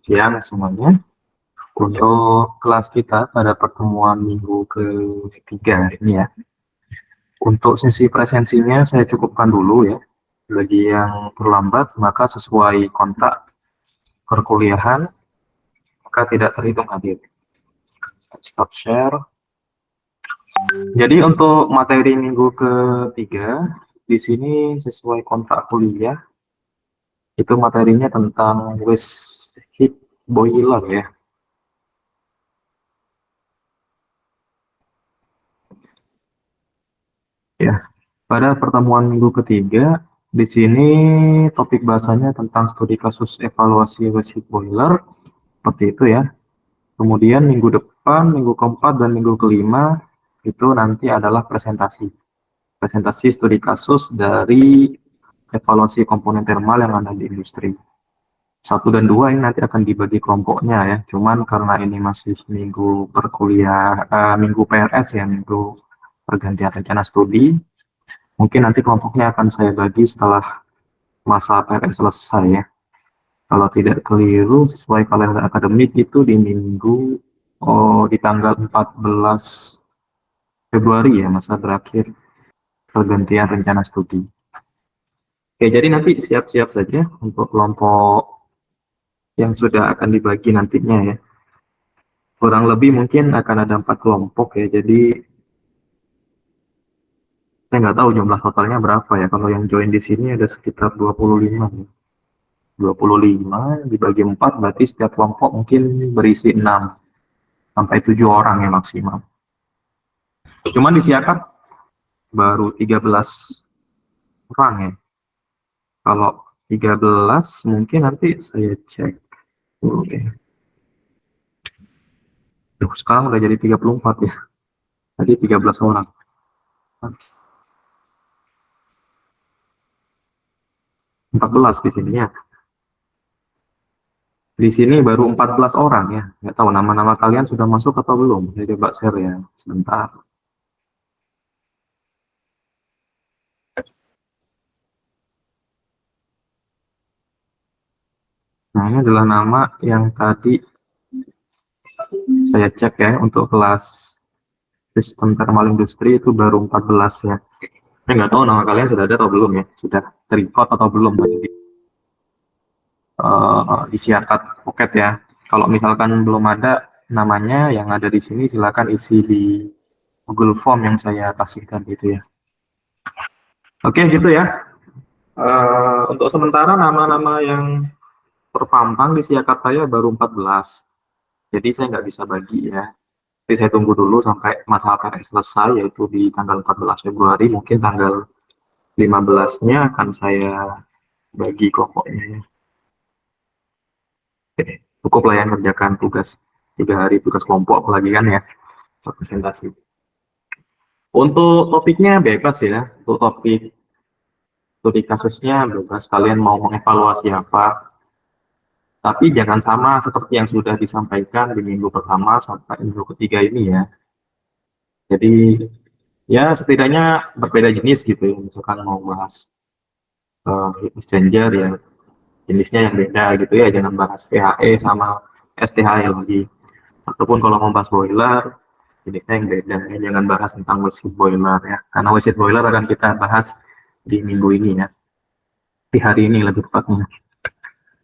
Siang semuanya. Untuk kelas kita pada pertemuan minggu ketiga ini ya. Untuk sesi presensinya saya cukupkan dulu ya. Bagi yang terlambat maka sesuai kontrak perkuliahan maka tidak terhitung hadir. Stop share. Jadi untuk materi minggu ketiga di sini sesuai kontrak kuliah itu materinya tentang waste heat boiler ya. Ya, pada pertemuan minggu ketiga, di sini topik bahasanya tentang studi kasus evaluasi waste heat boiler, seperti itu ya. Kemudian minggu depan, minggu keempat, dan minggu kelima, itu nanti adalah presentasi. Presentasi studi kasus dari evaluasi komponen thermal yang ada di industri. Satu dan dua ini nanti akan dibagi kelompoknya ya. Cuman karena ini masih minggu minggu PRS ya, minggu pergantian rencana studi, mungkin nanti kelompoknya akan saya bagi setelah masa PRN selesai ya. Kalau tidak keliru sesuai kalender akademik itu di di tanggal 14 Februari ya masa berakhir pergantian rencana studi. Oke, jadi nanti siap-siap saja untuk kelompok yang sudah akan dibagi nantinya ya. Kurang lebih mungkin akan ada 4 kelompok ya. Jadi saya nggak tahu jumlah totalnya berapa ya. Kalau yang join di sini ada sekitar 25 ya. 25 dibagi 4 berarti setiap kelompok mungkin berisi 6 sampai 7 orang ya maksimal. Cuman di Siakap baru 13 orang ya. Kalau 13 mungkin nanti saya cek dulu deh. Sekarang udah jadi 34 ya. Tadi 13 orang. 14 di sininya. Di sini baru 14 orang ya. Nggak tahu nama-nama kalian sudah masuk atau belum. Saya coba share ya. Sebentar. Nah, ini adalah nama yang tadi saya cek ya untuk kelas sistem thermal industri itu baru 14 ya. Saya nggak tahu nama kalian sudah ada atau belum ya. Sudah terrecord atau belum tadi di Siakat Pocket ya. Kalau misalkan belum ada namanya yang ada di sini silakan isi di Google Form yang saya kasihkan gitu ya. Oke gitu ya. Untuk sementara nama-nama yang terpampang di Siakat saya baru 14. Jadi saya nggak bisa bagi ya. Jadi saya tunggu dulu sampai masa APR selesai yaitu di tanggal 14 Februari. Mungkin tanggal 15-nya akan saya bagi kelompoknya ya. Oke, cukup lah ya kerjakan tugas 3 hari tugas kelompok apalagi kan ya presentasi. Untuk topiknya bebas ya, untuk topik studi kasusnya bebas kalian mau mengevaluasi apa, tapi jangan sama seperti yang sudah disampaikan di minggu pertama sampai minggu ketiga ini ya. Jadi ya setidaknya berbeda jenis gitu ya, misalkan mau bahas heat exchanger ya jenisnya yang beda gitu ya, jangan bahas PHE sama STHE lagi. Ataupun kalau mau bahas boiler, jenisnya yang beda ya, jangan bahas tentang waste heat boiler ya, karena waste heat boiler akan kita bahas di minggu ini ya, di hari ini lebih tepatnya.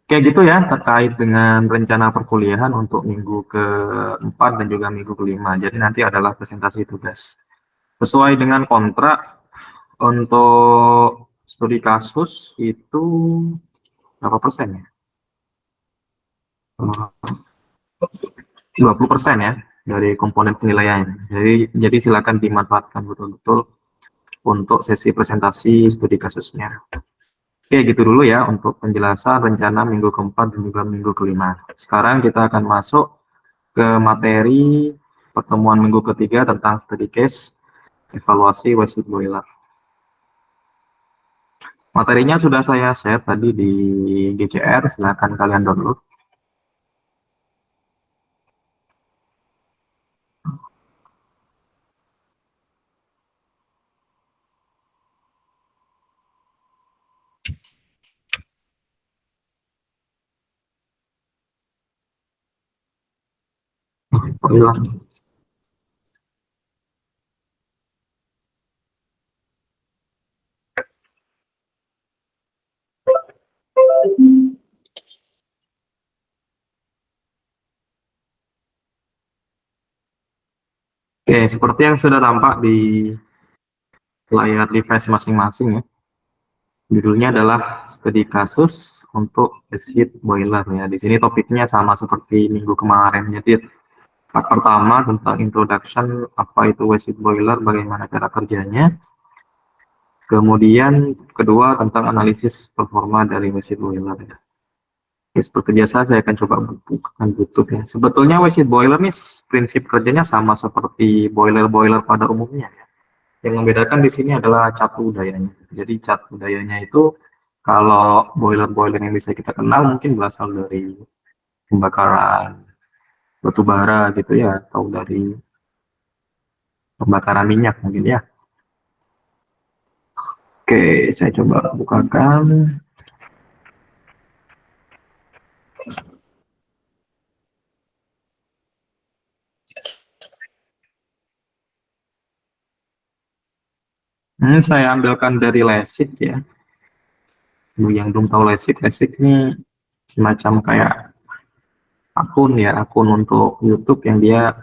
Kayak gitu ya terkait dengan rencana perkuliahan untuk minggu keempat dan juga minggu kelima. Jadi nanti adalah presentasi tugas. Sesuai dengan kontrak untuk studi kasus itu berapa persen ya? 20% ya dari komponen penilaian. Jadi silakan dimanfaatkan betul-betul untuk sesi presentasi studi kasusnya. Oke, gitu dulu ya untuk penjelasan rencana minggu keempat dan juga minggu kelima. Sekarang kita akan masuk ke materi pertemuan minggu ketiga tentang study case evaluasi waste heat boiler. Materinya sudah saya share tadi di GCR, silakan kalian download. boiler. Oke, seperti yang sudah tampak di layar device masing-masing ya. Judulnya adalah studi kasus untuk acid boiler ya. Di sini topiknya sama seperti minggu kemarin. Jadi part pertama tentang introduction, apa itu acid boiler, bagaimana cara kerjanya. Kemudian kedua tentang analisis performa dari acid boiler ya. Oke, seperti biasa saya akan coba bukakan YouTube ya. Sebetulnya acid boiler nih prinsip kerjanya sama seperti boiler-boiler pada umumnya ya. Yang membedakan di sini adalah cat budayanya. Jadi cat budayanya itu kalau boiler-boiler yang bisa kita kenal mungkin berasal dari pembakaran batu bara gitu ya, atau dari pembakaran minyak mungkin ya. Oke, saya coba bukakan. Saya ambilkan dari Lesik ya. Yang belum tahu Lesik ini semacam kayak akun untuk YouTube yang dia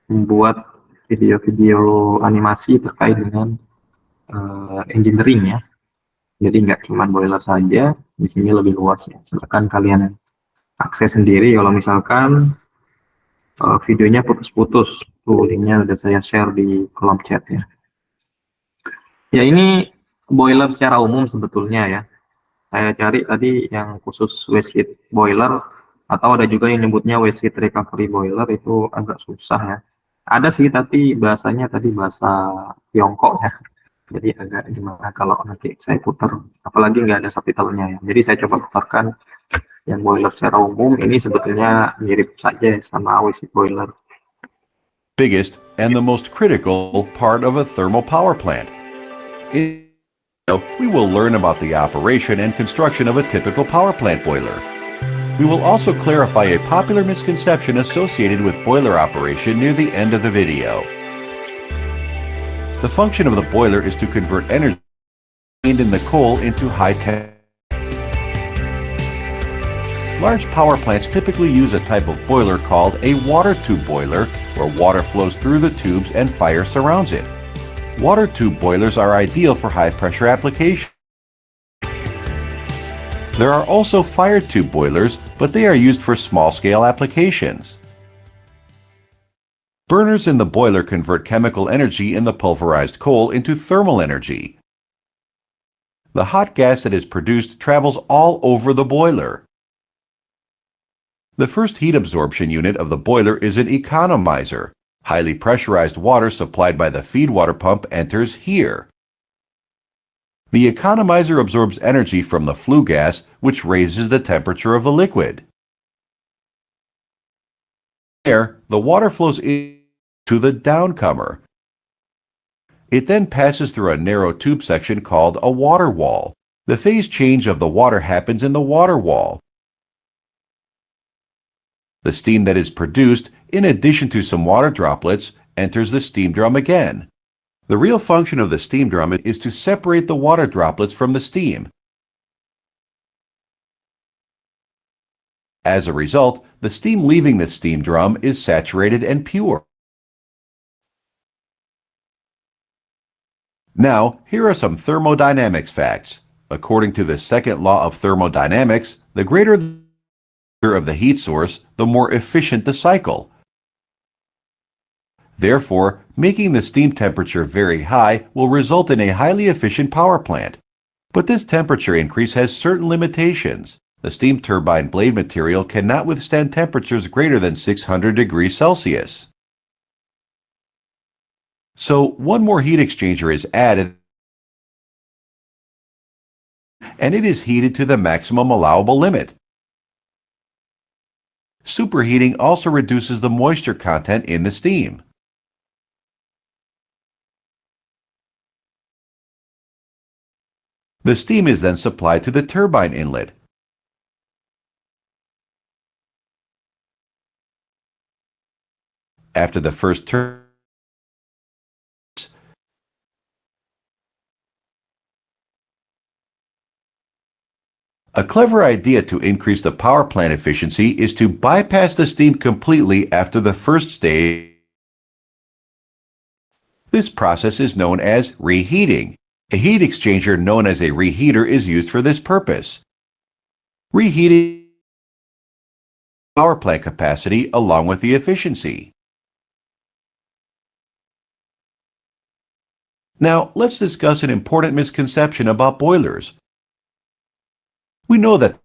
membuat video-video animasi terkait dengan engineering ya. Jadi nggak cuma boiler saja, di sini lebih luas ya. Silakan kalian akses sendiri kalau misalkan videonya putus-putus. Tuh linknya udah saya share di kolom chat ya. Ya ini boiler secara umum sebetulnya ya. Saya cari tadi yang khusus waste heat boiler, atau ada juga yang nyebutnya waste heat recovery boiler, itu agak susah ya. Ada sih tapi bahasanya tadi bahasa Tiongkok ya. Jadi agak gimana kalau nanti saya putar, apalagi nggak ada subtitlenya ya. Jadi saya coba putarkan yang boiler secara umum. Ini sebetulnya mirip saja sama waste heat boiler. Biggest and the most critical part of a thermal power plant. We will learn about the operation and construction of a typical power plant boiler. We will also clarify a popular misconception associated with boiler operation near the end of the video. The function of the boiler is to convert energy in the coal into high temperature. Large power plants typically use a type of boiler called a water tube boiler, where water flows through the tubes and fire surrounds it. Water tube boilers are ideal for high-pressure applications. There are also fire tube boilers, but they are used for small-scale applications. Burners in the boiler convert chemical energy in the pulverized coal into thermal energy. The hot gas that is produced travels all over the boiler. The first heat absorption unit of the boiler is an economizer. Highly pressurized water supplied by the feed water pump enters here. The economizer absorbs energy from the flue gas, which raises the temperature of the liquid. There, the water flows into the downcomer. It then passes through a narrow tube section called a water wall. The phase change of the water happens in the water wall. The steam that is produced, in addition to some water droplets, enters the steam drum again. The real function of the steam drum is to separate the water droplets from the steam. As a result, the steam leaving the steam drum is saturated and pure. Now, here are some thermodynamics facts. According to the second law of thermodynamics, the greater the of the heat source, the more efficient the cycle. Therefore, making the steam temperature very high will result in a highly efficient power plant. But this temperature increase has certain limitations. The steam turbine blade material cannot withstand temperatures greater than 600 degrees Celsius. So, one more heat exchanger is added, and it is heated to the maximum allowable limit. Superheating also reduces the moisture content in the steam. The steam is then supplied to the turbine inlet. After the first turn, a clever idea to increase the power plant efficiency is to bypass the steam completely after the first stage. This process is known as reheating. A heat exchanger known as a reheater is used for this purpose. Reheating power plant capacity along with the efficiency. Now, let's discuss an important misconception about boilers. We know that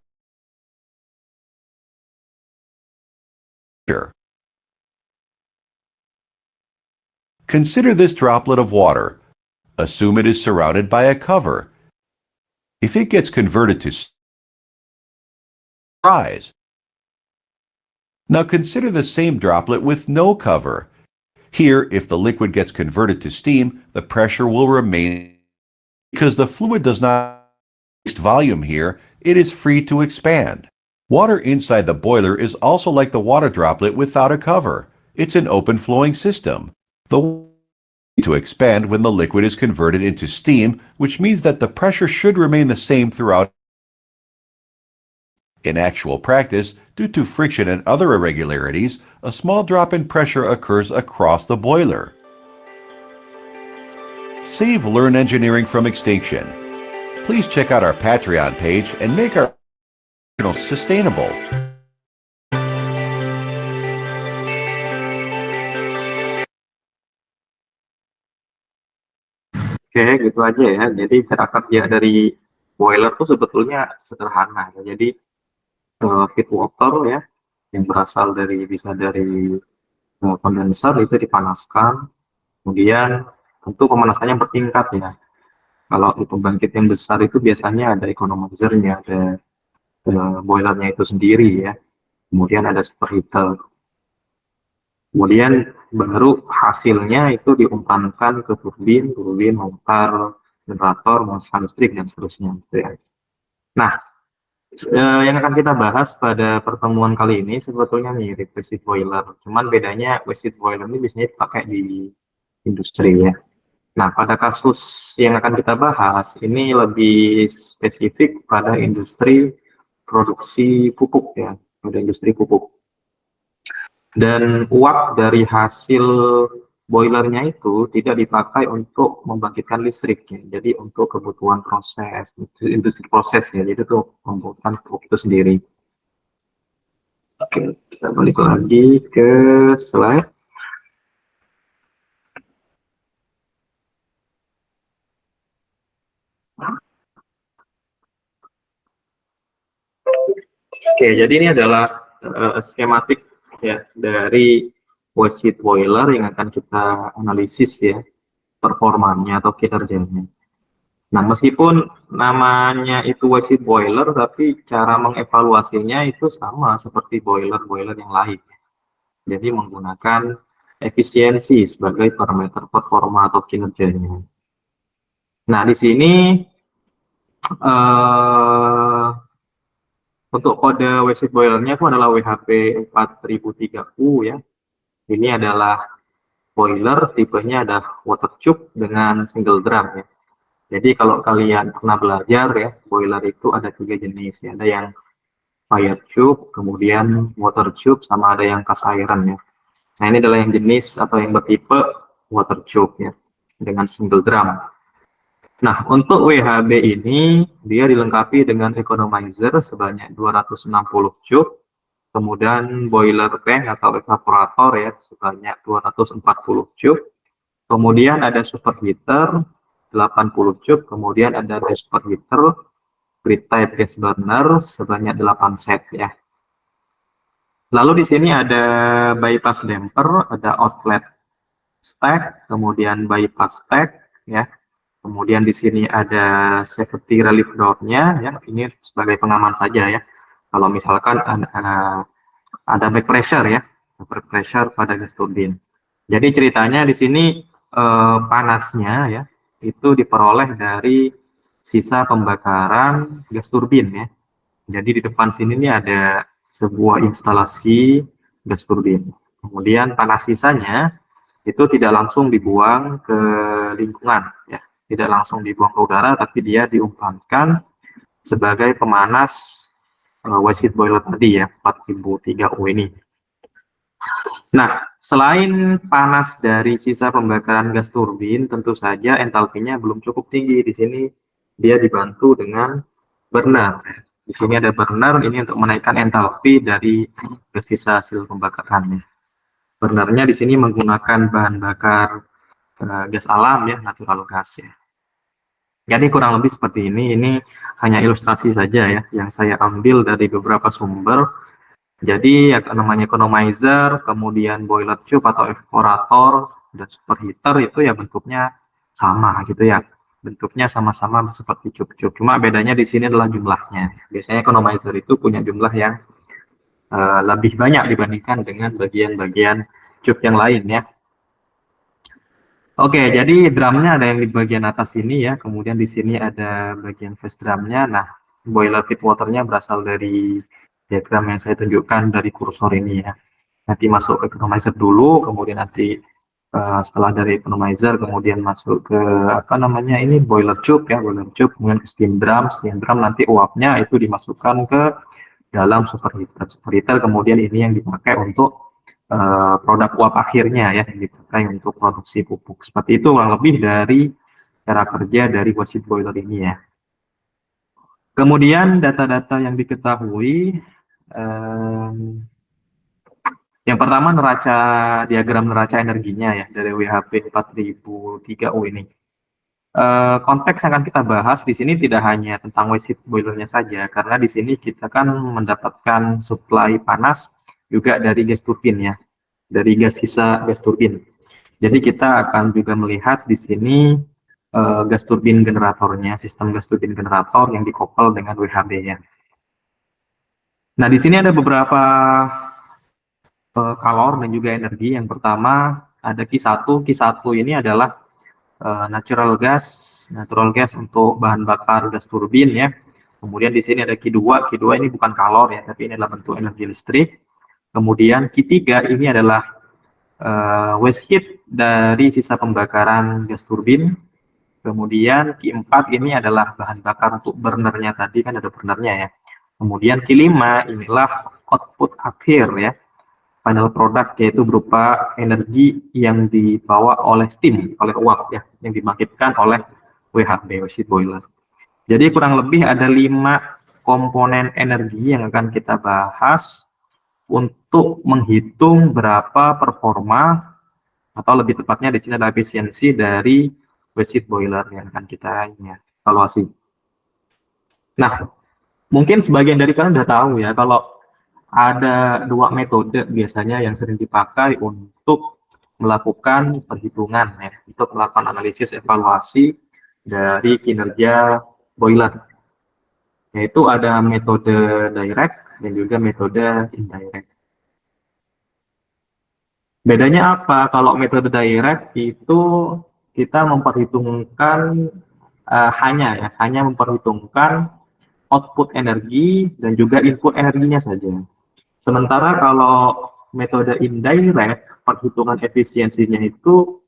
consider this droplet of water. Assume it is surrounded by a cover. If it gets converted to rise. Now consider the same droplet with no cover. Here, if the liquid gets converted to steam, the pressure will remain because the fluid does not fixed volume here, it is free to expand. Water inside the boiler is also like the water droplet without a cover. It's an open flowing system. The water to expand when the liquid is converted into steam, which means that the pressure should remain the same throughout. In actual practice, due to friction and other irregularities, a small drop in pressure occurs across the boiler. Save Learn Engineering from extinction. Please check out our Patreon page and make our channel sustainable. Oke, gitu aja ya. Jadi cara kerja dari boiler tuh sebetulnya sederhana. Jadi feed water ya, yang berasal bisa dari kondenser itu dipanaskan. Kemudian tentu pemanasannya bertingkat ya. Kalau di pembangkit yang besar itu biasanya ada economizer-nya, ada boilernya itu sendiri ya. Kemudian ada superheater. Kemudian baru hasilnya itu diumpankan ke turbin memutar generator, menghasilkan listrik dan seterusnya. Gitu ya. Nah, yang akan kita bahas pada pertemuan kali ini sebetulnya mirip waste heat boiler. Cuman bedanya waste heat boiler ini biasanya dipakai di industri ya. Nah, pada kasus yang akan kita bahas, ini lebih spesifik pada industri produksi pupuk ya, pada industri pupuk. Dan uap dari hasil boilernya itu tidak dipakai untuk membangkitkan listrik ya. Jadi untuk kebutuhan proses, industri proses ya, jadi itu membutuhkan pupuk itu sendiri. Oke, kita balik lagi ke slide. Oke, jadi ini adalah skematik ya dari waste heat boiler yang akan kita analisis ya performanya atau kinerjanya. Nah, meskipun namanya itu waste heat boiler, tapi cara mengevaluasinya itu sama seperti boiler-boiler yang lain. Jadi menggunakan efisiensi sebagai parameter performa atau kinerjanya. Nah, di sini untuk kode waste heat boilernya itu adalah WHP 4003U ya. Ini adalah boiler, tipenya ada water tube dengan single drum ya. Jadi kalau kalian pernah belajar ya, boiler itu ada 3 jenis ya. Ada yang fire tube, kemudian water tube, sama ada yang cast iron ya. Nah, ini adalah yang jenis atau yang bertipe water tube ya, dengan single drum. Nah, untuk WHB ini, dia dilengkapi dengan economizer sebanyak 260 tube, kemudian boiler tank atau evaporator ya, sebanyak 240 tube, kemudian ada superheater, 80 tube, kemudian ada superheater, grid type gas burner, sebanyak 8 set ya. Lalu di sini ada bypass damper, ada outlet stack, kemudian bypass stack ya. Kemudian di sini ada safety relief door-nya ya, ini sebagai pengaman saja ya. Kalau misalkan ada back pressure ya, back pressure pada gas turbin. Jadi ceritanya di sini panasnya ya itu diperoleh dari sisa pembakaran gas turbin ya. Jadi di depan sini nih ada sebuah instalasi gas turbin. Kemudian panas sisanya itu tidak langsung dibuang ke lingkungan, ya, tidak langsung dibuang ke udara, tapi dia diumpankan sebagai pemanas waste heat boiler tadi ya, 4003U ini. Nah, selain panas dari sisa pembakaran gas turbin, tentu saja entalpinya belum cukup tinggi. Di sini dia dibantu dengan burner. Di sini ada burner ini untuk menaikkan entalpi dari sisa hasil pembakarannya. Burnernya di sini menggunakan bahan bakar gas alam ya, natural gas ya. Jadi kurang lebih seperti ini. Ini hanya ilustrasi saja ya, yang saya ambil dari beberapa sumber. Jadi yang namanya economizer, kemudian boiler tube atau evaporator, dan superheater itu ya bentuknya sama gitu ya. Bentuknya sama-sama seperti cup-cup. Cuma bedanya di sini adalah jumlahnya. Biasanya economizer itu punya jumlah yang lebih banyak dibandingkan dengan bagian-bagian cup yang lain ya. Oke, jadi drumnya ada yang di bagian atas ini ya, kemudian di sini ada bagian face drumnya. Nah, boiler feed waternya berasal dari diagram yang saya tunjukkan dari kursor ini ya. Nanti masuk ke economizer dulu, kemudian nanti setelah dari economizer kemudian masuk ke apa namanya ini boiler tube ya, boiler tube, kemudian ke steam drum nanti uapnya itu dimasukkan ke dalam superheater. Superheater kemudian ini yang dipakai untuk produk uap akhirnya ya, yang dipakai untuk produksi pupuk. Seperti itu kurang lebih dari cara kerja dari waste heat boiler ini ya. Kemudian data-data yang diketahui, yang pertama diagram neraca energinya ya dari WHP 4003U ini. Konteks yang akan kita bahas di sini tidak hanya tentang waste heat boilernya saja, karena di sini kita kan mendapatkan suplai panas juga dari gas turbin ya, dari gas sisa gas turbin. Jadi kita akan juga melihat di sini gas turbin generatornya, sistem gas turbin generator yang dikoppel dengan WHB-nya. Nah, di sini ada beberapa kalor dan juga energi. Yang pertama ada Q1. Q1 ini adalah natural gas untuk bahan bakar gas turbin ya. Kemudian di sini ada Q2. Q2 ini bukan kalor ya, tapi ini adalah bentuk energi listrik. Kemudian Q3 ini adalah waste heat dari sisa pembakaran gas turbin. Kemudian Q4 ini adalah bahan bakar untuk burnernya tadi, kan ada burnernya ya. Kemudian Q5 inilah output akhir ya, final product, yaitu berupa energi yang dibawa oleh steam, oleh uap ya, yang dimaksudkan oleh WHB, waste heat boiler. Jadi kurang lebih ada 5 komponen energi yang akan kita bahas untuk menghitung berapa performa atau lebih tepatnya di sini ada efisiensi dari waste heat boiler yang akan kita evaluasi. Nah, mungkin sebagian dari kalian sudah tahu ya, kalau ada 2 metode biasanya yang sering dipakai untuk melakukan perhitungan ya, untuk melakukan analisis evaluasi dari kinerja boiler, yaitu ada metode direct dan juga metode indirect. Bedanya apa? Kalau metode direct itu kita memperhitungkan hanya memperhitungkan output energi dan juga input energinya saja. Sementara kalau metode indirect, perhitungan efisiensinya itu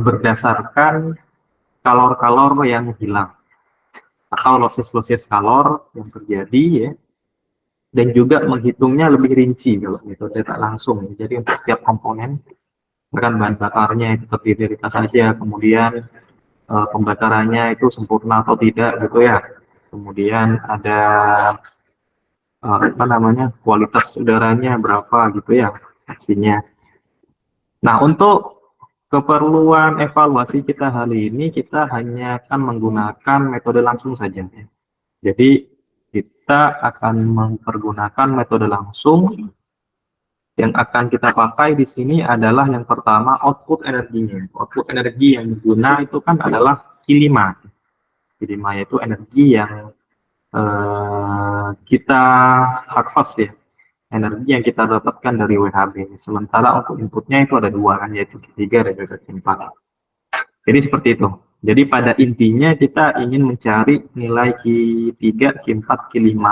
berdasarkan kalor-kalor yang hilang atau losses kalor yang terjadi ya, dan juga menghitungnya lebih rinci kalau metode tak langsung. Jadi untuk setiap komponen, bahkan bahan bakarnya itu terdiri dari apa saja, kemudian pembakarannya itu sempurna atau tidak gitu ya. Kemudian ada kualitas udaranya berapa gitu ya hasilnya. Nah, untuk keperluan evaluasi kita hari ini kita hanya akan menggunakan metode langsung saja. Jadi kita akan mempergunakan metode langsung. Yang akan kita pakai di sini adalah yang pertama output energinya. Output energi yang digunakan itu kan adalah Q5. Q5 yaitu energi yang kita harvest ya, energi yang kita dapatkan dari WHB. Sementara untuk inputnya itu ada 2 kan, yaitu Q3 dan juga Q4. Jadi seperti itu. Jadi pada intinya kita ingin mencari nilai Q3, Q4, Q5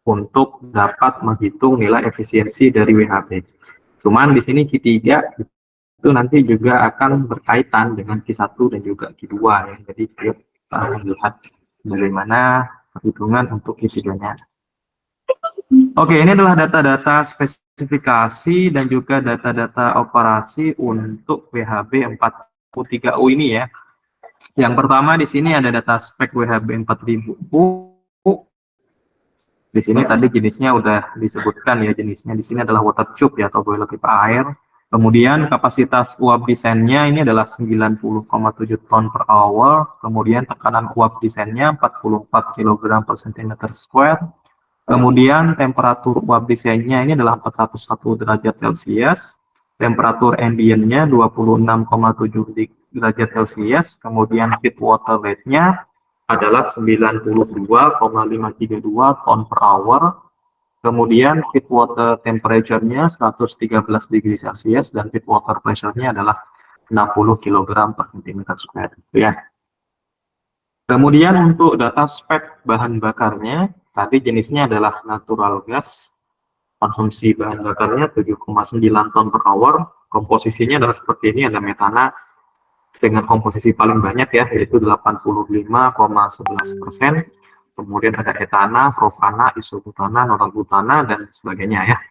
untuk dapat menghitung nilai efisiensi dari WHB. Cuman di sini Q3 itu nanti juga akan berkaitan dengan Q1 dan juga Q2 ya. Jadi kita akan lihat bagaimana perhitungan untuk Q3-nya. Oke, ini adalah data-data spesifikasi dan juga data-data operasi untuk WHB 43U ini ya. Yang pertama di sini ada data spek WHB 4000U. Di sini tadi jenisnya udah disebutkan ya, jenisnya di sini adalah water tube ya, atau boiler pipa air. Kemudian kapasitas uap desainnya ini adalah 90,7 ton per hour. Kemudian tekanan uap desainnya 44 kg per cm square. Kemudian temperatur uap desainnya ini adalah 401 derajat Celcius. Temperatur ambientnya 26,7 derajat Celcius. Kemudian heat water rate-nya adalah 92,532 ton per hour. Kemudian heat water temperature-nya 113 degree Celcius dan heat water pressure-nya adalah 60 kg per cm square. Ya. Kemudian untuk data spek bahan bakarnya, tadi jenisnya adalah natural gas. Konsumsi bahan bakarnya 7,9 ton per hour. Komposisinya adalah seperti ini, ada metana dengan komposisi paling banyak ya, yaitu 85,11%. Kemudian ada etana, propana, isobutana, norabutana, dan sebagainya ya.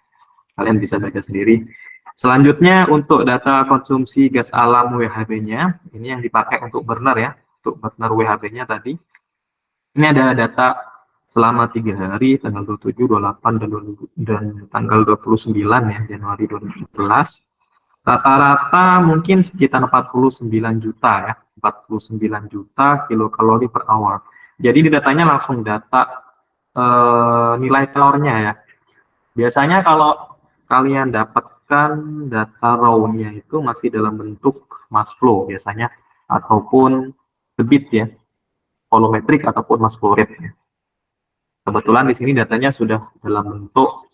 Kalian bisa baca sendiri. Selanjutnya untuk data konsumsi gas alam WHB-nya, ini yang dipakai untuk burner ya, untuk burner WHB-nya tadi. Ini ada data selama 3 hari, tanggal 27, 28, dan tanggal 29 ya, Januari 2017. Rata-rata mungkin sekitar 49 juta ya, 49 juta kilokalori per hour. Jadi di datanya langsung data nilai kalornya ya. Biasanya kalau kalian dapatkan data raw-nya itu masih dalam bentuk mass flow biasanya, ataupun debit ya, volumetric ataupun mass flow rate ya. Kebetulan di sini datanya sudah dalam bentuk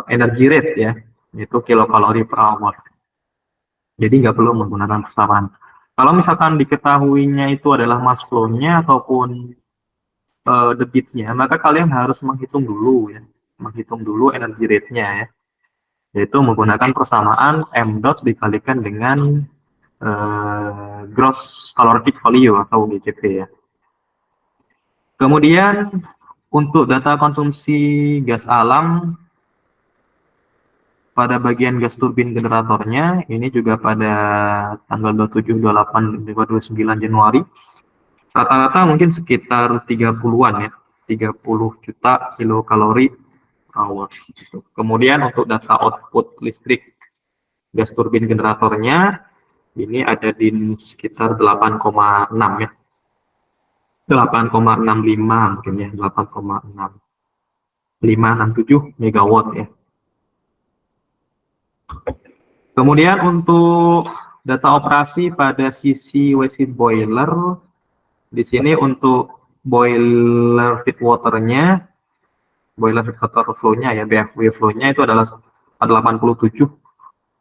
energy rate ya, yaitu kilokalori per hour. Jadi nggak perlu menggunakan persamaan. Kalau misalkan diketahuinya itu adalah mass flow-nya ataupun debitnya, maka kalian harus menghitung dulu ya, menghitung dulu energy rate-nya ya, yaitu menggunakan persamaan m dot dikalikan dengan gross calorific value atau GCV ya. Kemudian untuk data konsumsi gas alam pada bagian gas turbin generatornya, ini juga pada tanggal 27, 28, 29 Januari, rata-rata mungkin sekitar 30-an ya, 30 juta kilokalori per hour. Kemudian untuk data output listrik gas turbin generatornya, ini ada di sekitar 8,6 ya, 8,65 mungkin ya, 8,6567 megawatt ya. Kemudian untuk data operasi pada sisi waste heat boiler, di sini untuk boiler feed water-nya, boiler feed water flow-nya ya, BFW flow-nya itu adalah 87,25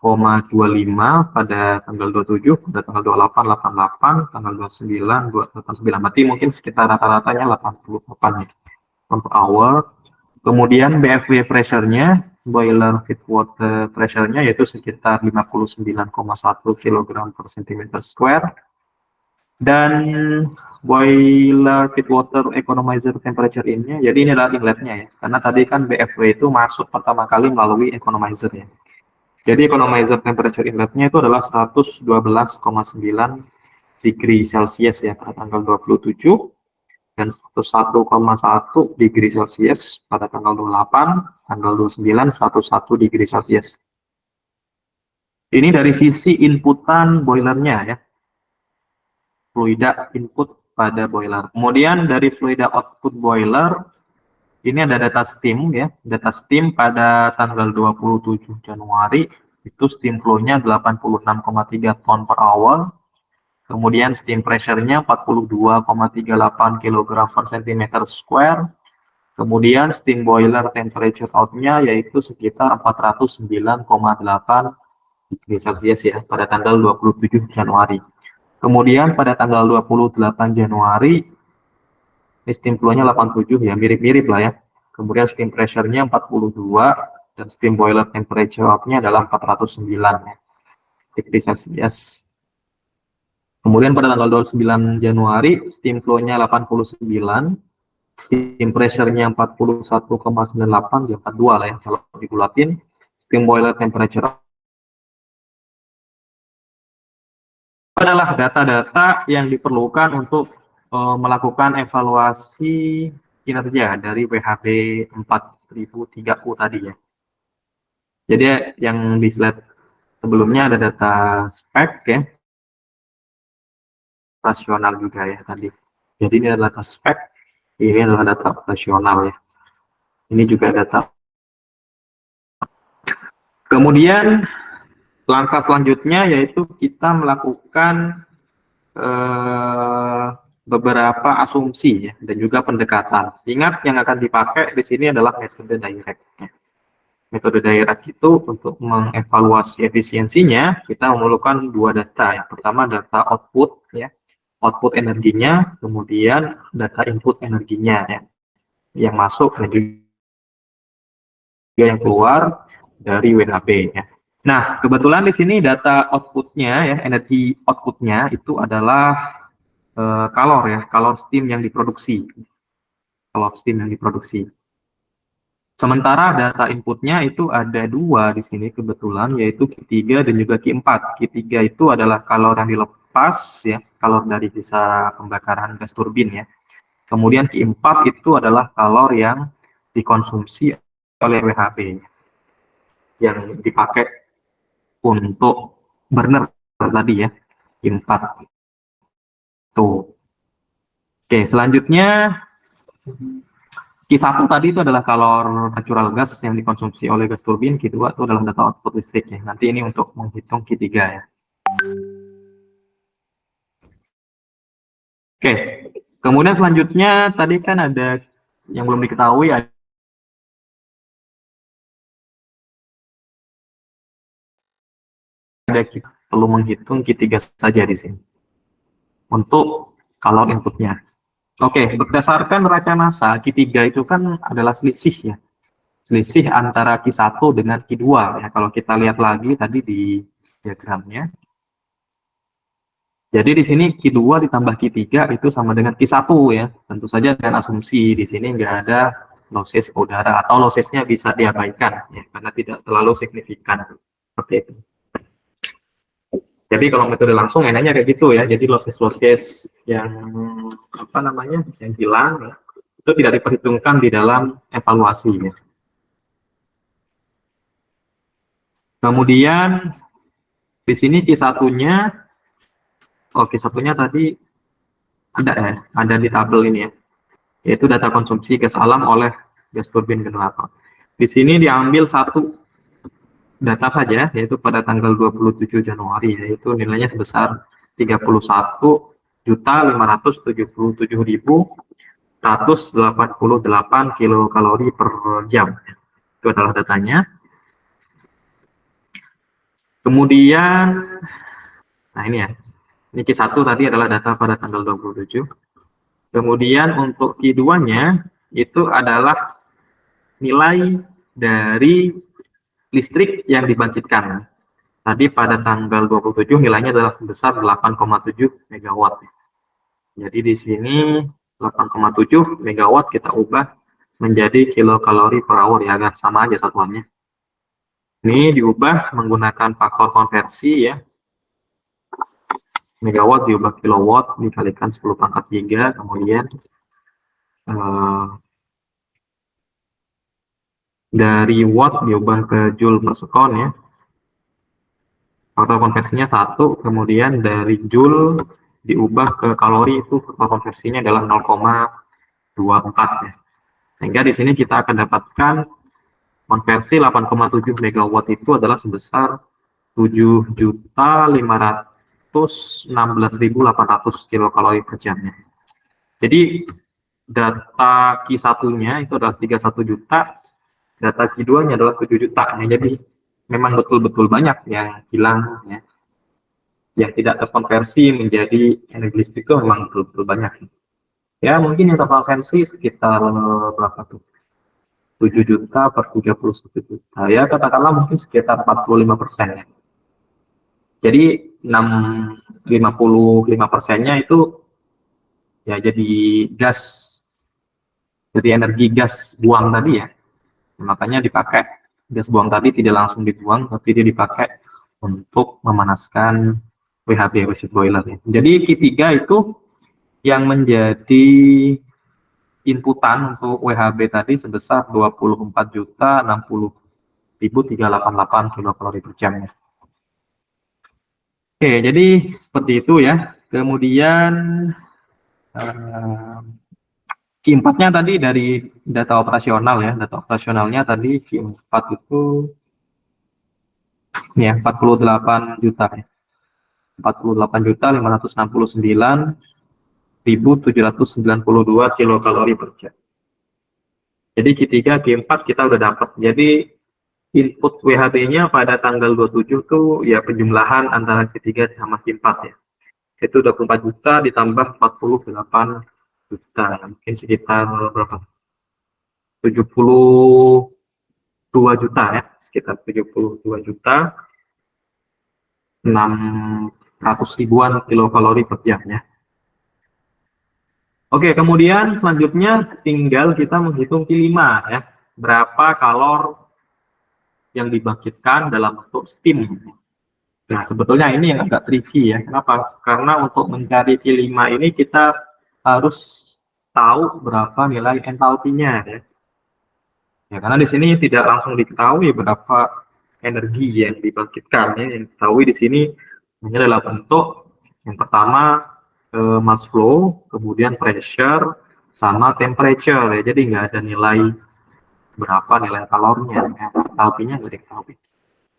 pada tanggal 27, pada tanggal 28, 88, tanggal 29, 289, berarti mungkin sekitar rata-ratanya 88 ya, per hour. Kemudian BFW pressure-nya, boiler feed water pressure-nya yaitu sekitar 59,1 kg per cm square. Dan boiler feed water economizer temperature ini, jadi ini adalah inletnya ya, karena tadi kan BFW itu masuk pertama kali melalui economizer ya. Jadi economizer temperature inletnya itu adalah 112,9 degree Celcius ya pada tanggal 27, dan 101,1 degree Celcius pada tanggal 28, tanggal 29, 101 degree Celcius. Ini dari sisi inputan boilernya ya, fluida input pada boiler. Kemudian dari fluida output boiler, ini ada data steam ya, data steam pada tanggal 27 Januari, itu steam flow-nya 86,3 ton per hour. Kemudian steam pressure-nya 42,38 kg per cm square. Kemudian steam boiler temperature out-nya yaitu sekitar 409,8 degree Celcius ya pada tanggal 27 Januari. Kemudian pada tanggal 28 Januari steam flow-nya 87 ya, mirip-mirip lah ya. Kemudian steam pressure-nya 42 dan steam boiler temperature outnya adalah 409 ya, degree Celsius. Kemudian pada tanggal 29 Januari, steam flow-nya 89, steam pressure-nya 41,98, ya 42 lah ya, kalau dibulatin. Steam boiler temperature adalah data-data yang diperlukan untuk melakukan evaluasi kinerja dari WHB 4003U tadi ya. Jadi yang di slide sebelumnya ada data spek ya, operasional juga ya tadi. Jadi ini adalah data spek, ini adalah data operasional ya. Ini juga data. Kemudian langkah selanjutnya yaitu kita melakukan beberapa asumsi ya, dan juga pendekatan. Ingat yang akan dipakai di sini adalah metode direct. Ya. Metode direct itu untuk mengevaluasi efisiensinya kita memerlukan dua data. Yang pertama data output ya, output energinya, kemudian data input energinya ya, yang masuk dan juga yang keluar dari WHB ya. Nah, kebetulan di sini data outputnya ya, energi outputnya itu adalah kalor ya, kalor steam yang diproduksi. Kalor steam yang diproduksi. Sementara data inputnya itu ada dua di sini kebetulan, yaitu Q3 dan juga Q4. Q3 itu adalah kalor yang dilepas ya, kalor dari sisa pembakaran gas turbin ya. Kemudian Q4 itu adalah kalor yang dikonsumsi oleh WHB yang dipakai untuk burner tadi ya, Q4. Tuh. Oke, selanjutnya Q1 tadi itu adalah kalor natural gas yang dikonsumsi oleh gas turbin, Q2 itu adalah data output listriknya. Nanti ini untuk menghitung Q3 ya. Oke, kemudian selanjutnya tadi kan ada yang belum diketahui, ada kita perlu menghitung Q3 saja di sini untuk kalor inputnya. Oke, berdasarkan neraca massa, Q3 itu kan adalah selisih ya. Selisih antara Q1 dengan Q2 ya. Kalau kita lihat lagi tadi di diagramnya. Jadi di sini Q2 ditambah Q3 itu sama dengan Q1 ya. Tentu saja dengan asumsi di sini nggak ada losses udara atau lossesnya bisa diabaikan ya, karena tidak terlalu signifikan seperti itu. Jadi kalau metode langsung enaknya kayak gitu ya. Jadi losses yang apa namanya, yang hilang ya, itu tidak diperhitungkan di dalam evaluasi ya. Kemudian di sini Q1-nya, Q1-nya tadi ada ya, ada di tabel ini ya, yaitu data konsumsi gas alam oleh gas turbin generator. Di sini diambil satu data saja, yaitu pada tanggal 27 Januari, yaitu nilainya sebesar 31.577.188 kilokalori per jam. Itu adalah datanya. Kemudian, nah ini ya, ini Q1 tadi adalah data pada tanggal 27. Kemudian untuk Q2-nya itu adalah nilai dari listrik yang dibangkitkan. Tadi pada tanggal 27 nilainya adalah sebesar 8,7 megawatt. Jadi di sini 8,7 megawatt kita ubah menjadi kilokalori per hour ya, agar sama aja satuannya. Ini diubah menggunakan faktor konversi ya. Megawatt diubah kilowatt dikalikan 10 pangkat 3, kemudian dari watt diubah ke joule per sekon ya. Faktor konversinya 1, kemudian dari joule diubah ke kalori, itu faktor konversinya adalah 0,24 ya. Sehingga di sini kita akan dapatkan konversi 8,7 megawatt itu adalah sebesar 7.516.800 kilokalori per jamnya. Jadi data Q1-nya itu adalah 31 juta, data Q2-nya adalah 7 juta. Jadi memang betul-betul banyak yang hilang ya. Yang tidak terkonversi menjadi energi listrik itu memang betul-betul banyak. Ya mungkin yang terkonversi sekitar berapa tuh? 7 juta per 31 juta. Ya, katakanlah mungkin sekitar 45%. Jadi 55%-nya itu ya jadi gas, jadi energi gas buang tadi ya. Makanya dipakai gas buang tadi tidak langsung dibuang, tapi dia dipakai untuk memanaskan WHB waste boiler. Jadi Q3 itu yang menjadi inputan untuk WHB tadi sebesar 24.060.388 kilokalori per jam. Oke, jadi seperti itu ya. Kemudian Q4-nya tadi dari data operasional ya. Data operasionalnya tadi Q4 itu ya 48 juta ya. 48.569.792 kilokalori per jam. Jadi Q3, Q4 kita udah dapat. Jadi input WHB-nya pada tanggal 27 tuh ya penjumlahan antara Q3 sama Q4 ya. Itu 24 juta ditambah 48 juta, mungkin sekitar berapa? 72 juta ya, sekitar 72 juta 600 ribuan kilokalori per jam ya. Oke, kemudian selanjutnya tinggal kita menghitung Q5 ya. Berapa kalor yang dibangkitkan dalam bentuk steam. Nah, sebetulnya ini yang agak tricky ya. Kenapa? Karena untuk mencari Q5 ini kita harus tahu berapa nilai entalpinya ya. Ya, karena di sini tidak langsung diketahui berapa energi yang dibangkitkan ya. Yang diketahui di sini hanya adalah bentuk yang pertama mass flow, kemudian pressure, sama temperature ya. Jadi nggak ada nilai berapa nilai kalornya, ya. Entalpinya nggak diketahui.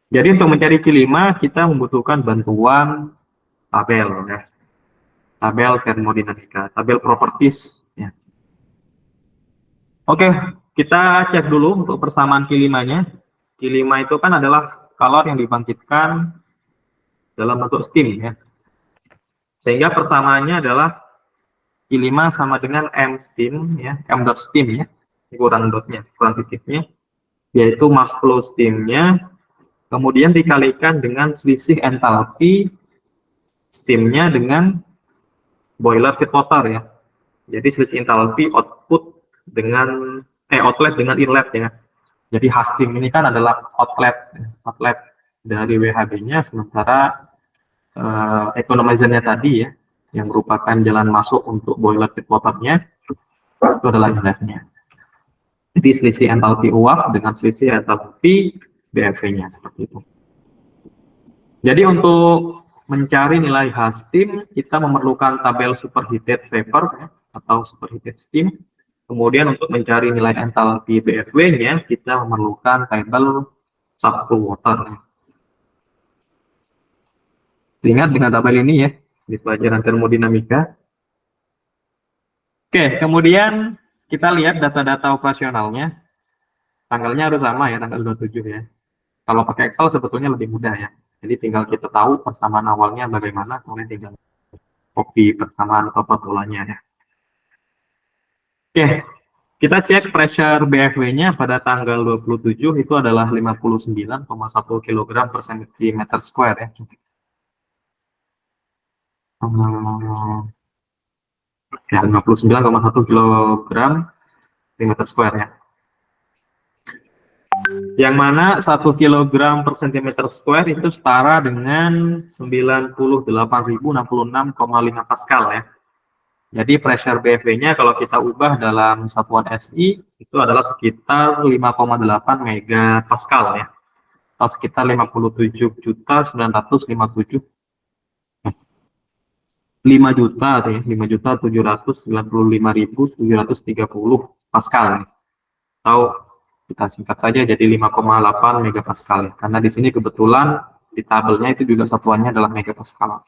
Jadi untuk mencari Q5 kita membutuhkan bantuan tabel ya. Tabel termodinamika, tabel properties ya. Oke, kita cek dulu untuk persamaan Q5-nya. Q5 itu kan adalah kalor yang dibangkitkan dalam bentuk steam ya. Sehingga persamaannya adalah Q5 sama dengan M steam ya, M dot steam ya. Kurang dotnya, kurang titiknya, yaitu mass flow steamnya, kemudian dikalikan dengan selisih entalpi steamnya dengan boiler feed water ya. Jadi selisih entalpi output dengan outlet dengan inlet ya. Jadi steam ini kan adalah outlet dari WHB-nya, sementara economizer-nya tadi ya, yang merupakan jalan masuk untuk boiler feed water-nya, itu adalah inletnya. Jadi selisih entalpi uap dengan selisih entalpi BFV-nya seperti itu. Jadi untuk mencari nilai H steam, kita memerlukan tabel superheated vapor ya, atau superheated steam. Kemudian untuk mencari nilai entalpi BFW-nya, kita memerlukan tabel subflow water. Ingat dengan tabel ini ya, di pelajaran termodinamika. Oke, kemudian kita lihat data-data operasionalnya. Tanggalnya harus sama ya, tanggal 27 ya. Kalau pakai Excel sebetulnya lebih mudah ya. Jadi tinggal kita tahu persamaan awalnya bagaimana, kemudian tinggal copy persamaan atau formulanya ya. Oke, kita cek pressure BFW-nya pada tanggal 27 itu adalah 59,1 kg per cm square ya. Ya, 59,1 kg per square ya. Yang mana 1 kg per cm square itu setara dengan 98.066,5 Pascal ya. Jadi pressure BFW-nya kalau kita ubah dalam satuan SI itu adalah sekitar 5,8 megapascal ya. Atau sekitar 57.957 5.795.730 Pascal. Atau kita singkat saja jadi 5,8 megapascal ya. Karena di sini kebetulan di tabelnya itu juga satuannya adalah megapascal.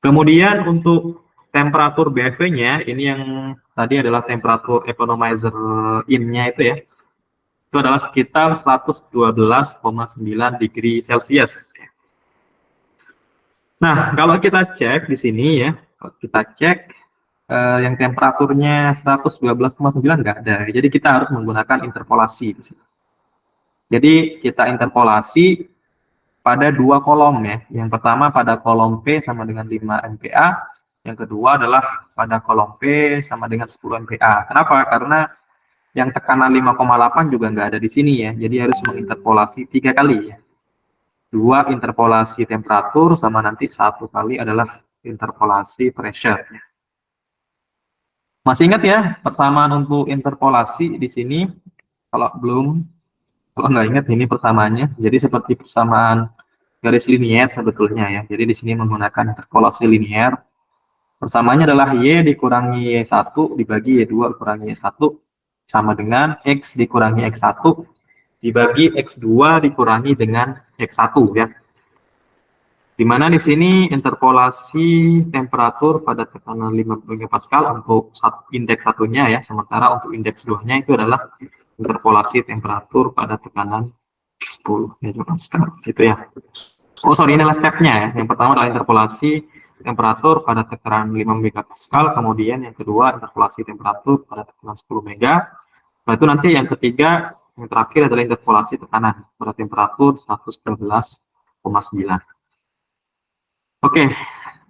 Kemudian untuk temperatur BFW-nya, ini yang tadi adalah temperatur economizer in-nya itu ya. Itu adalah sekitar 112,9 degree Celcius. Nah, kalau kita cek di sini ya, kalau kita cek yang temperaturnya 112,9 nggak ada. Jadi kita harus menggunakan interpolasi di sini. Jadi kita interpolasi pada dua kolom ya. Yang pertama pada kolom P sama dengan 5 MPa, yang kedua adalah pada kolom P sama dengan 10 MPa. Kenapa? Karena yang tekanan 5,8 juga nggak ada di sini ya. Jadi harus menginterpolasi 3 kali ya. 2 interpolasi temperatur sama nanti 1 kali adalah interpolasi pressure. Masih ingat ya persamaan untuk interpolasi di sini? Kalau nggak ingat ini persamaannya. Jadi seperti persamaan garis linier sebetulnya ya. Jadi di sini menggunakan interpolasi linier. Persamaannya adalah Y dikurangi Y1 dibagi Y2 kurangi Y1 sama dengan X dikurangi X1 dibagi X2 dikurangi dengan X1 ya. Dimana di sini interpolasi temperatur pada tekanan 5 MPa untuk indeks satunya ya, sementara untuk indeks 2-nya itu adalah interpolasi temperatur pada tekanan 10 MPa gitu ya. Oh sorry, inilah stepnya ya. Yang pertama adalah interpolasi temperatur pada tekanan 5 MPa, kemudian yang kedua interpolasi temperatur pada tekanan 10 mega. Nah itu nanti yang ketiga, yang terakhir adalah interpolasi tekanan pada temperatur 112,9. Oke,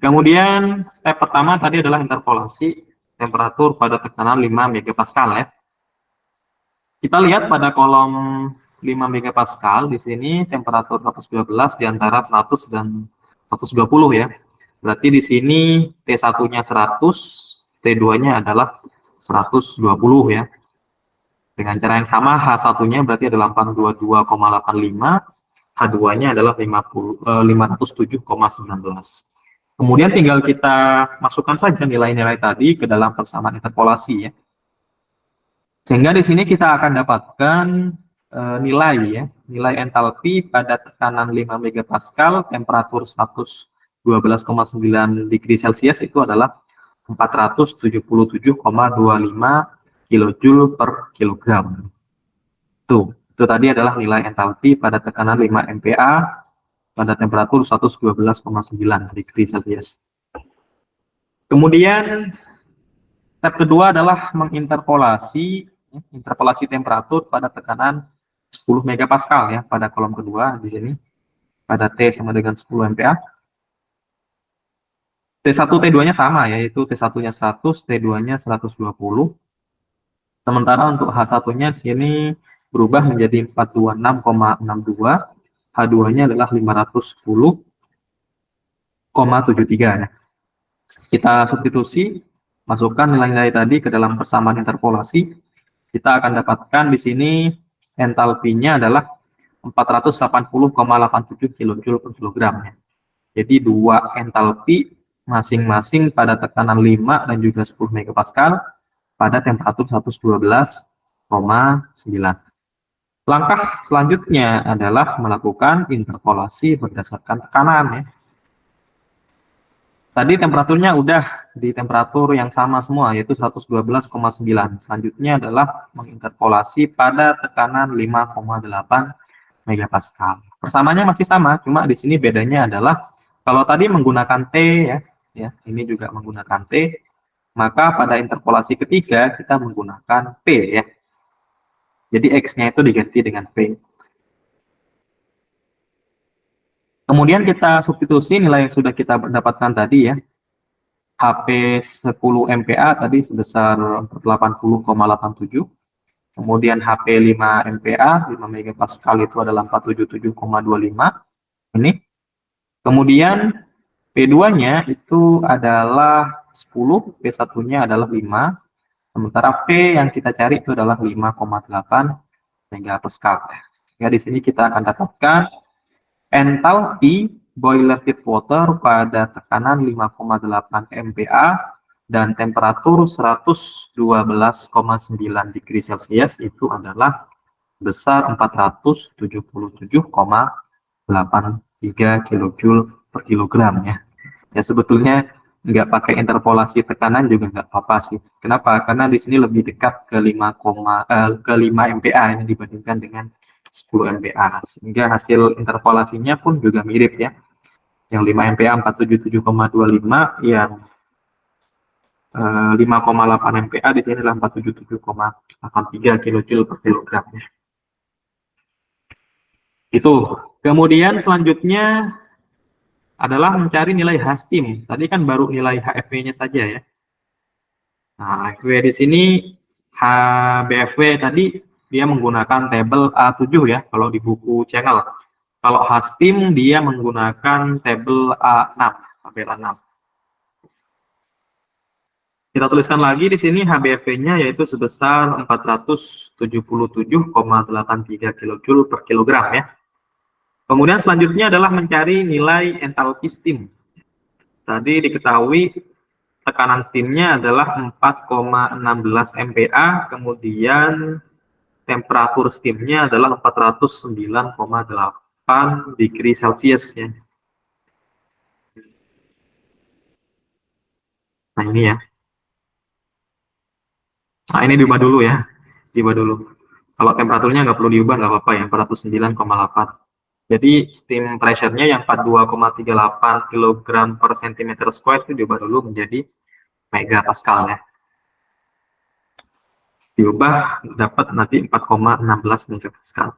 kemudian step pertama tadi adalah interpolasi temperatur pada tekanan 5 MPa ya. Kita lihat pada kolom 5 MPa di sini temperatur 112 di antara 100 dan 120 ya. Berarti di sini T1-nya 100, T2-nya adalah 120 ya. Dengan cara yang sama H1-nya berarti adalah 822,85, H2-nya adalah 507,19. Kemudian tinggal kita masukkan saja nilai-nilai tadi ke dalam persamaan interpolasi ya. Sehingga di sini kita akan dapatkan nilai ya, nilai entalpi pada tekanan 5 MPa, temperatur 112,9 degree Celcius itu adalah 477,25 kilojoule per kilogram. Itu tadi adalah nilai entalpi pada tekanan 5 MPa pada temperatur 112,9 degree Celcius. Kemudian step kedua adalah menginterpolasi temperatur pada tekanan 10 MPa ya pada kolom kedua di sini pada T sama dengan 10 MPa. T1 T2-nya sama yaitu T1-nya 100, T2-nya 120. Sementara untuk H1-nya sini berubah menjadi 426,62, H2-nya adalah 510,73 ya. Kita substitusi, masukkan nilai-nilai tadi ke dalam persamaan interpolasi. Kita akan dapatkan di sini entalpinya adalah 480,87 kilojoule per kilogram ya. Jadi dua entalpi masing-masing pada tekanan 5 dan juga 10 MPa pada temperatur 112,9. Langkah selanjutnya adalah melakukan interpolasi berdasarkan tekanan ya. Tadi temperaturnya udah di temperatur yang sama semua yaitu 112,9. Selanjutnya adalah menginterpolasi pada tekanan 5,8 MPa. Persamaannya masih sama, cuma di sini bedanya adalah kalau tadi menggunakan T ya, ini juga menggunakan T, maka pada interpolasi ketiga kita menggunakan P ya. Jadi X-nya itu diganti dengan P. Kemudian kita substitusi nilai yang sudah kita dapatkan tadi ya. HP 10 MPa tadi sebesar 80,87. Kemudian HP 5 MPa, 5 MPa itu adalah 477,25. Ini. Kemudian P2-nya itu adalah 10, P1-nya adalah 5. Sementara P yang kita cari itu adalah 5,8 MPa. Ya, di sini kita akan dapatkan entalpi boiler heat water pada tekanan 5,8 MPa dan temperatur 112,9 degree Celcius itu adalah besar 477,83 kilojoule per kilogram ya. Ya sebetulnya nggak pakai interpolasi tekanan juga nggak apa-apa sih. Kenapa? Karena di sini lebih dekat ke 5 MPa ini dibandingkan dengan 10 MPa. Sehingga hasil interpolasinya pun juga mirip ya. Yang 5 MPa 477,25, yang 5,8 MPa, di sini adalah 477,83 kJ per kilogram. Itu. Kemudian selanjutnya adalah mencari nilai H-steam. Tadi kan baru nilai HFV-nya saja ya. Nah, HFV di sini HBFV tadi dia menggunakan tabel A7 ya kalau di buku channel. Kalau H-steam dia menggunakan tabel A6, tabel A6. Kita tuliskan lagi di sini HBFV-nya yaitu sebesar 477,83 kJ per kilogram ya. Kemudian selanjutnya adalah mencari nilai entalpi steam. Tadi diketahui tekanan steamnya adalah 4,16 MPa, kemudian temperatur steamnya adalah 409,8 degree Celcius ya. Nah ini ya. Nah ini diubah dulu ya, diubah dulu. Kalau temperaturnya nggak perlu diubah, nggak apa-apa ya, 409,8. Jadi steam pressure-nya yang 42,38 kg per cm square itu diubah dulu menjadi megapascal ya. Diubah dapat nanti 4,16 megapascal.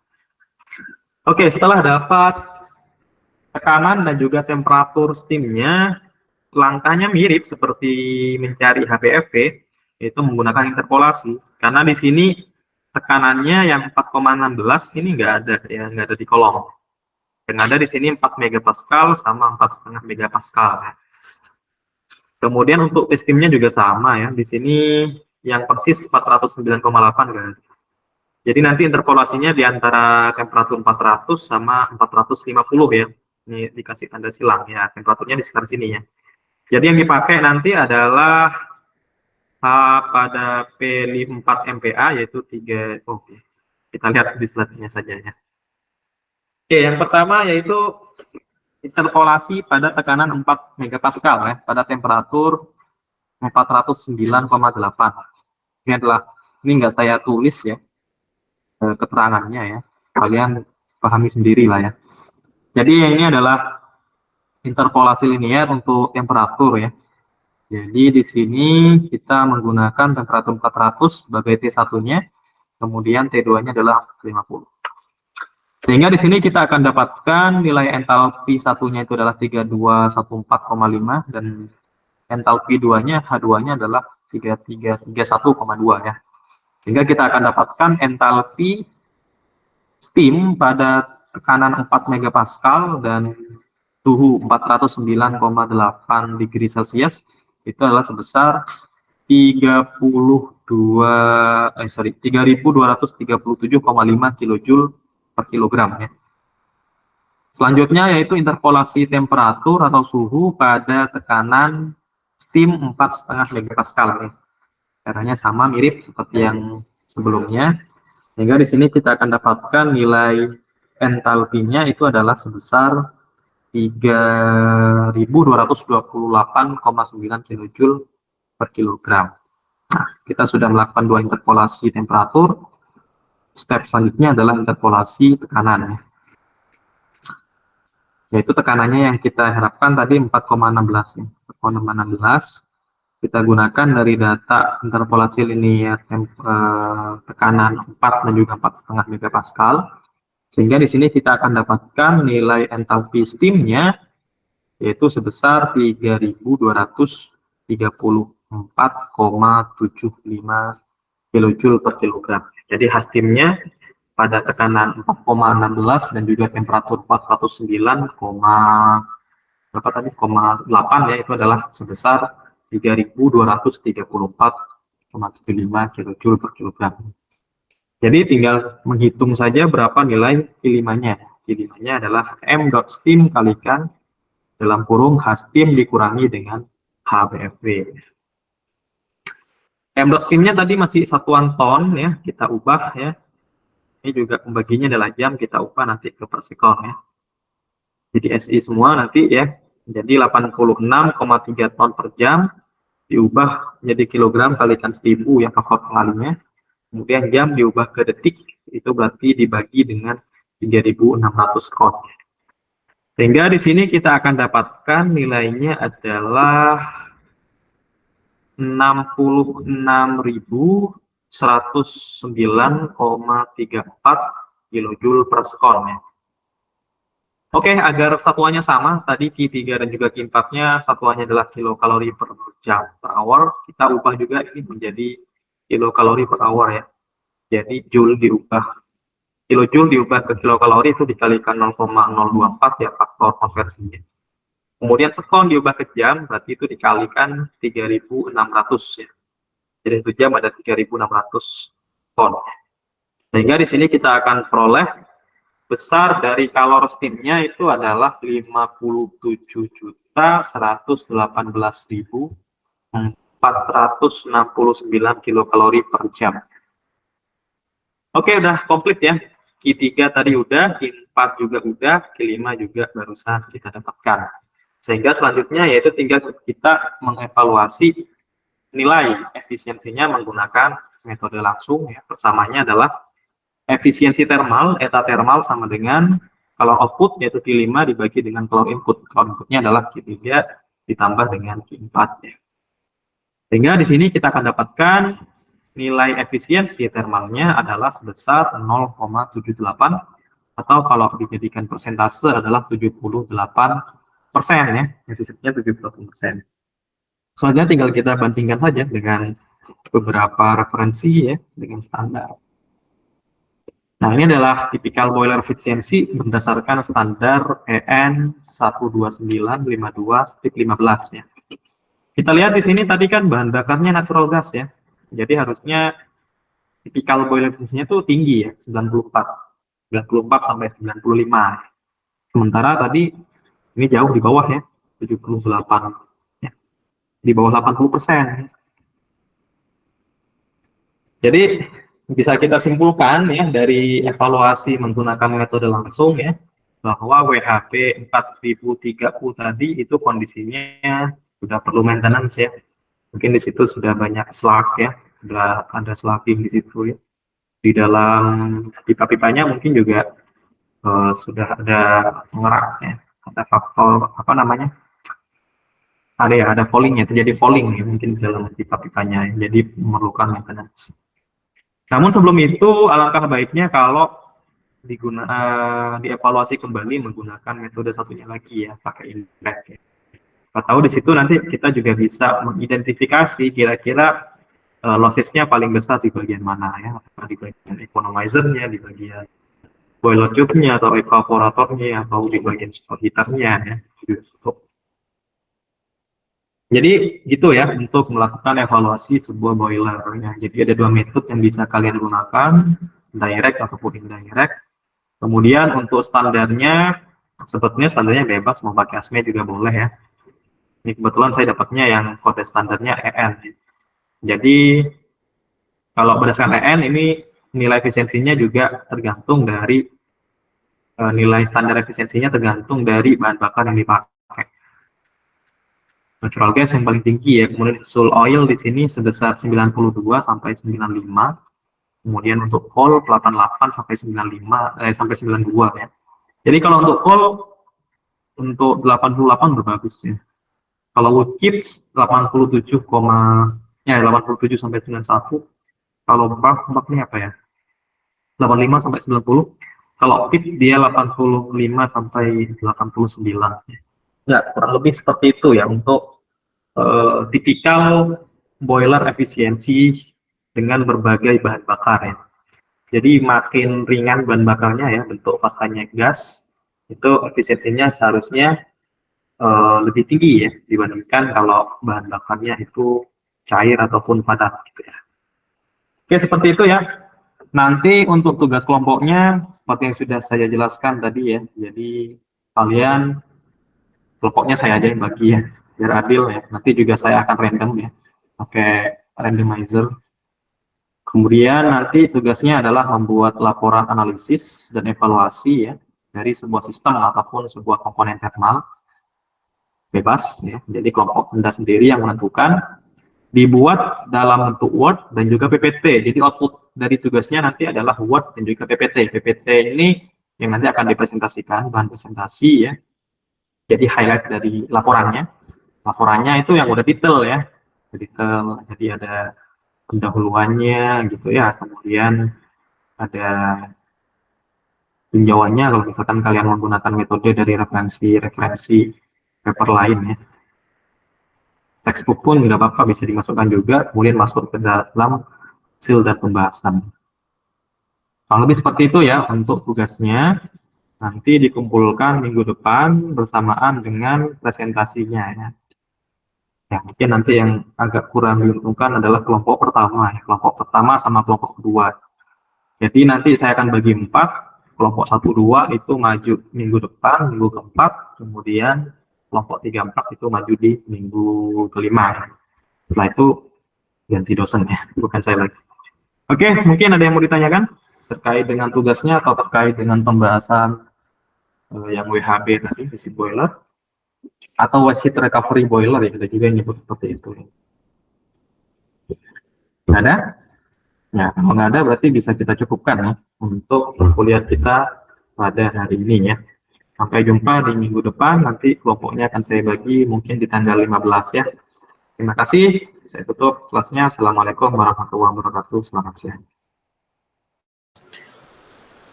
Oke, setelah dapat tekanan dan juga temperatur steamnya, langkahnya mirip seperti mencari HBFV, itu menggunakan interpolasi. Karena di sini tekanannya yang 4,16 ini nggak ada ya, nggak ada di kolom. Yang ada di sini 4 megapascal sama 4,5 megapascal. Ya. Kemudian untuk steamnya juga sama ya. Di sini yang persis 409,8 kan. Jadi nanti interpolasinya di antara temperatur 400 sama 450 ya. Ini dikasih tanda silang ya. Temperaturnya di sekitar sini ya. Jadi yang dipakai nanti adalah H pada P4 MPa yaitu 3. Oke. Kita lihat di slide-nya saja ya. Oke, yang pertama yaitu interpolasi pada tekanan 4 megapascal ya, pada temperatur 409,8. Ini adalah, ini enggak saya tulis ya keterangannya ya, kalian pahami sendiri lah ya. Jadi ini adalah interpolasi linier untuk temperatur ya. Jadi di sini kita menggunakan temperatur 400 sebagai T1-nya, kemudian T2-nya adalah 50. Sehingga di sini kita akan dapatkan nilai entalpi satunya itu adalah 3214,5 dan entalpi 2-nya H2-nya adalah 3331,2 ya. Sehingga kita akan dapatkan entalpi steam pada tekanan 4 megapascal dan suhu 409,8 degree Celcius itu adalah sebesar 3237,5 kJ per kilogram ya. Selanjutnya yaitu interpolasi temperatur atau suhu pada tekanan steam 4,5 megapascal ya. Caranya sama mirip seperti yang sebelumnya. Sehingga di sini kita akan dapatkan nilai entalpinya itu adalah sebesar 3228,9 kJ per kilogram. Nah, kita sudah melakukan 2 interpolasi temperatur. Step selanjutnya adalah interpolasi tekanan. Yaitu tekanannya yang kita harapkan tadi 4,16 ya. 4,16 kita gunakan dari data interpolasi linier tekanan 4 dan juga 4,5 megapascal. Sehingga di sini kita akan dapatkan nilai entalpi steamnya yaitu sebesar 3234,75 kJ per kilogram. Jadi H-steamnya pada tekanan 4,16 dan juga temperatur 409,8 ya itu adalah sebesar 3234,75 kJ per kilogram. Jadi tinggal menghitung saja berapa nilai Q5-nya. Q5-nya adalah m.steam kalikan dalam kurung H-steam dikurangi dengan HBFV. M.steam-nya tadi masih satuan ton ya, kita ubah ya. Ini juga pembaginya adalah jam, kita ubah nanti ke per sekon ya. Jadi SI semua nanti ya. Jadi 86,3 ton per jam diubah menjadi kilogram kalikan 1000 ya faktor pengalinya. Kemudian jam diubah ke detik, itu berarti dibagi dengan 3600 kon. Sehingga di sini kita akan dapatkan nilainya adalah 66.109,34 kilojoule per sekon ya. Oke, agar satuannya sama, tadi Q3 dan juga Q4-nya satuannya adalah kilokalori per jam per hour, kita ubah juga ini menjadi kilokalori per hour ya. Jadi joule kilojoule diubah ke kilokalori itu dikalikan 0,024 ya faktor konversinya. Kemudian sekon diubah ke jam, berarti itu dikalikan 3.600 ya. Jadi 1 jam ada 3.600 ton. Sehingga di sini kita akan peroleh besar dari kalor steamnya itu adalah 57.118.469 kilokalori per jam. Oke, udah komplit ya. Q3 tadi udah, Q4 juga udah, Q5 juga barusan kita dapatkan. Sehingga selanjutnya yaitu tinggal kita mengevaluasi nilai efisiensinya menggunakan metode langsung ya. Persamanya adalah efisiensi termal, eta termal sama dengan kalau output yaitu Q5 dibagi dengan kalau input. Kalau inputnya adalah Q3 ditambah dengan Q4 ya. Sehingga di sini kita akan dapatkan nilai efisiensi termalnya adalah sebesar 0,78 atau kalau dijadikan persentase adalah 78% ya, efisiensinya 78%. Soalnya tinggal kita bandingkan saja dengan beberapa referensi ya, dengan standar. Nah, ini adalah typical boiler efficiency berdasarkan standar EN 12952-15 ya. Kita lihat di sini tadi kan bahan bakarnya natural gas ya. Jadi harusnya typical boiler efficiency-nya itu tinggi ya, 94 sampai 95. Sementara tadi ini jauh di bawah ya, 78 ya. Di bawah 80%. Jadi bisa kita simpulkan ya dari evaluasi menggunakan metode langsung ya bahwa WHP 4030 tadi itu kondisinya sudah perlu maintenance ya. Mungkin di situ sudah banyak slag ya, sudah ada slugging di situ ya. Di dalam pipa-pipanya mungkin juga sudah ada pengerak ya, ada faktor apa namanya? Ada fouling ya, terjadi fouling ya mungkin di dalam pipa-pipanya ya, jadi memerlukan maintenance. Namun sebelum itu alangkah baiknya kalau dievaluasi kembali menggunakan metode satunya lagi ya, pakai impact ya. Kita tahu di situ nanti kita juga bisa mengidentifikasi kira-kira losses-nya paling besar di bagian mana ya, di bagian economizer-nya, di bagian boiler tube-nya atau evaporatornya atau di bagian store heater-nya ya. Jadi gitu ya untuk melakukan evaluasi sebuah boiler ya. Jadi ada dua metode yang bisa kalian gunakan, direct ataupun indirect. Kemudian untuk standarnya sebetulnya standarnya bebas, mau pakai ASME juga boleh ya. Ini kebetulan saya dapatnya yang kode standarnya EN. Jadi kalau berdasarkan EN ini nilai efisiensinya juga tergantung dari nilai standar efisiensinya tergantung dari bahan bakar yang dipakai. Natural gas yang paling tinggi ya, kemudian fuel oil di sini sebesar 92 sampai 95, kemudian untuk coal 88 sampai 95 sampai 92 ya. Jadi kalau untuk coal untuk 88 berbagus ya. Kalau wood chips 87 sampai 91. Kalau bark ini apa ya? 85 sampai 90. Kalau pit dia 85 sampai 89 ya. Ya, kurang lebih seperti itu ya untuk tipikal boiler efisiensi dengan berbagai bahan bakar ya. Jadi makin ringan bahan bakarnya ya, bentuk pasangnya gas, itu efisiensinya seharusnya lebih tinggi ya dibandingkan kalau bahan bakarnya itu cair ataupun padat gitu ya. Oke, seperti itu ya. Nanti untuk tugas kelompoknya seperti yang sudah saya jelaskan tadi ya. Jadi kalian kelompoknya saya aja yang bagi ya, biar adil ya. Nanti juga saya akan random ya, pakai randomizer. Kemudian nanti tugasnya adalah membuat laporan analisis dan evaluasi ya dari sebuah sistem ataupun sebuah komponen thermal. Bebas ya. Jadi kelompok Anda sendiri yang menentukan. Dibuat dalam bentuk Word dan juga PPT. Jadi output dari tugasnya nanti adalah Word dan juga PPT. PPT ini yang nanti akan dipresentasikan, bahan presentasi ya. Jadi highlight dari laporannya. Laporannya itu yang udah detail ya. detail. Jadi ada pendahuluannya gitu ya, kemudian ada tinjauannya kalau misalkan kalian menggunakan metode dari referensi paper lain ya. Textbook pun nggak apa-apa, bisa dimasukkan juga, kemudian masuk ke dalam hasil dan pembahasan. Kurang lebih seperti itu ya untuk tugasnya. Nanti dikumpulkan minggu depan bersamaan dengan presentasinya ya. Ya, mungkin nanti yang agak kurang diuntungkan adalah kelompok pertama ya, kelompok pertama sama kelompok kedua. Jadi nanti saya akan bagi 4, kelompok 1-2 itu maju minggu depan, minggu keempat, kemudian kelompok 3-4 itu maju di minggu kelima. Setelah itu ganti dosen ya, bukan saya lagi. Oke, mungkin ada yang mau ditanyakan terkait dengan tugasnya atau terkait dengan pembahasan yang WHB tadi, basic boiler, atau waste heat recovery boiler ya, kita juga nyebut seperti itu. Nggak ada? Ya, kalau nggak ada berarti bisa kita cukupkan ya untuk kuliah kita pada hari ini ya. Sampai jumpa di minggu depan, nanti kelompoknya akan saya bagi mungkin di tanggal 15 ya. Terima kasih, saya tutup kelasnya. Assalamualaikum warahmatullahi wabarakatuh, selamat siang.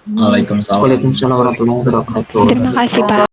Waalaikumsalam warahmatullahi wabarakatuh. Terima kasih Pak.